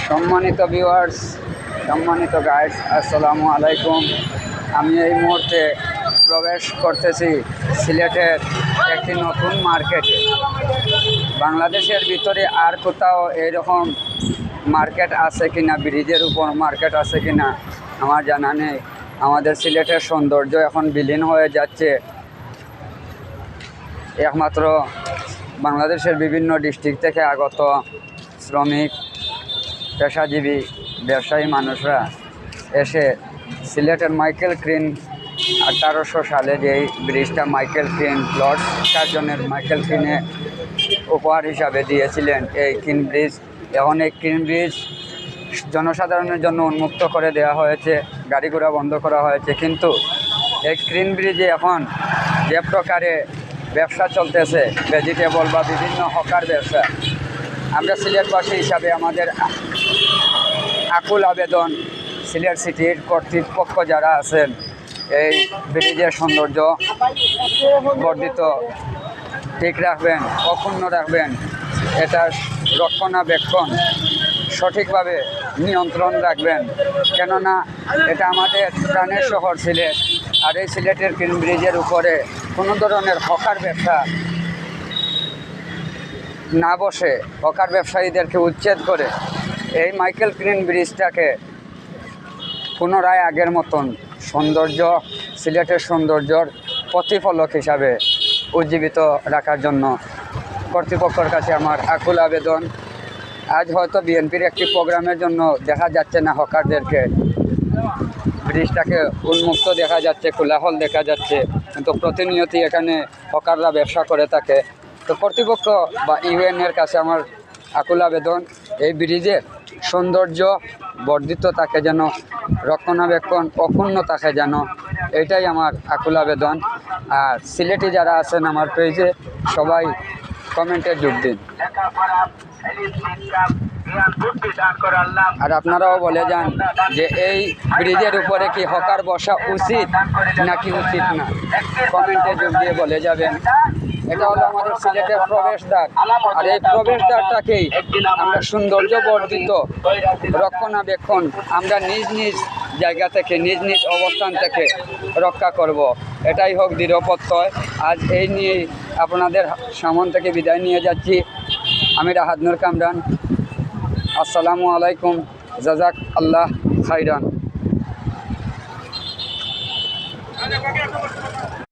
সম্মানিত ভিউয়ার্স, সম্মানিত গাইডস, আসসালামু আলাইকুম। আমি এই মুহূর্তে প্রবেশ করতেছি সিলেটের একটি নতুন মার্কেটে। বাংলাদেশের ভিতরে আর কোথাও এইরকম মার্কেট আছে কিনা, ব্রিজের উপর মার্কেট আছে কিনা আমার জানা নেই। আমাদের সিলেটের সৌন্দর্য এখন বিলীন হয়ে যাচ্ছে। একমাত্র বাংলাদেশের বিভিন্ন ডিস্ট্রিক্ট থেকে আগত শ্রমিক, পেশাজীবী, ব্যবসায়ী মানুষরা এসে সিলেটের মাইকেল ক্রিন 1800 সালে যেই ব্রিজটা মাইকেল ক্রিন লর্ড কার্জনের মাইকেল ক্রিনে উপহার হিসাবে দিয়েছিলেন এই ক্রিন ব্রিজ, এখন এই ক্রিন ব্রিজ জনসাধারণের জন্য উন্মুক্ত করে দেওয়া হয়েছে, গাড়ি ঘোড়া বন্ধ করা হয়েছে। কিন্তু এই ক্রিন ব্রিজে এখন যে প্রকারে ব্যবসা চলতেছে, ভেজিটেবল বা বিভিন্ন হকার ব্যবসা, আমরা সিলেটবাসী হিসাবে আমাদের আকুল আবেদন, সিলেট সিটির কর্তৃপক্ষ যারা আছেন এই ব্রিজের সৌন্দর্য বর্ধিত ঠিক রাখবেন, অক্ষুণ্ণ রাখবেন, এটার রক্ষণাবেক্ষণ সঠিকভাবে নিয়ন্ত্রণ রাখবেন। কেননা এটা আমাদের প্রাণের শহর সিলেট, আর এই সিলেটের ক্রিন ব্রিজের উপরে কোনো ধরনের হকার ব্যবসা না বসে, হকার ব্যবসায়ীদেরকে উচ্ছেদ করে এই মাইকেল ক্রিন ব্রিজটাকে পুনরায় আগের মতন সৌন্দর্য, সিলেটের সৌন্দর্যর প্রতিফলক হিসাবে উজ্জীবিত রাখার জন্য কর্তৃপক্ষের কাছে আমার আকুল আবেদন। আজ হয়তো বিএনপির একটি প্রোগ্রামের জন্য দেখা যাচ্ছে না হকারদেরকে, ব্রিজটাকে উন্মুক্ত দেখা যাচ্ছে, কোলাহল দেখা যাচ্ছে, কিন্তু প্রতিনিয়তই এখানে হকাররা ব্যবসা করে থাকে। তো কর্তৃপক্ষ বা ইউএনের কাছে আমার আকুল আবেদন, এই ব্রিজের সৌন্দর্য বর্ধিত থাকে যেন, রক্ষণাবেক্ষণ অক্ষুণ্ণ থাকে যেন, এটাই আমার আকুল আবেদন। আর সিলেটি যারা আছেন আমার পেজে, সবাই কমেন্টে যোগ দিন। আর আপনারাও বলে যান যে এই ব্রিজের উপরে কি হকার বসা উচিত নাকি উচিত না, কমেন্টে যোগ দিয়ে বলে যাবেন। এটা হলো আমাদের সিলেটের প্রবেশদ্বার, আর এই প্রবেশদ্বারটাকেই আমরা সৌন্দর্য বর্ধিত রক্ষণাবেক্ষণ আমরা নিজ নিজ জায়গা থেকে, নিজ নিজ অবস্থান থেকে রক্ষা করব। এটাই হোক দৃঢ় প্রত্যয়। আজ এই নিয়ে আপনাদের সামন থেকে বিদায় নিয়ে যাচ্ছি। আমি রাহাত নূর কামরান। আসসালামু আলাইকুম, জাজাক আল্লাহ খাইরান।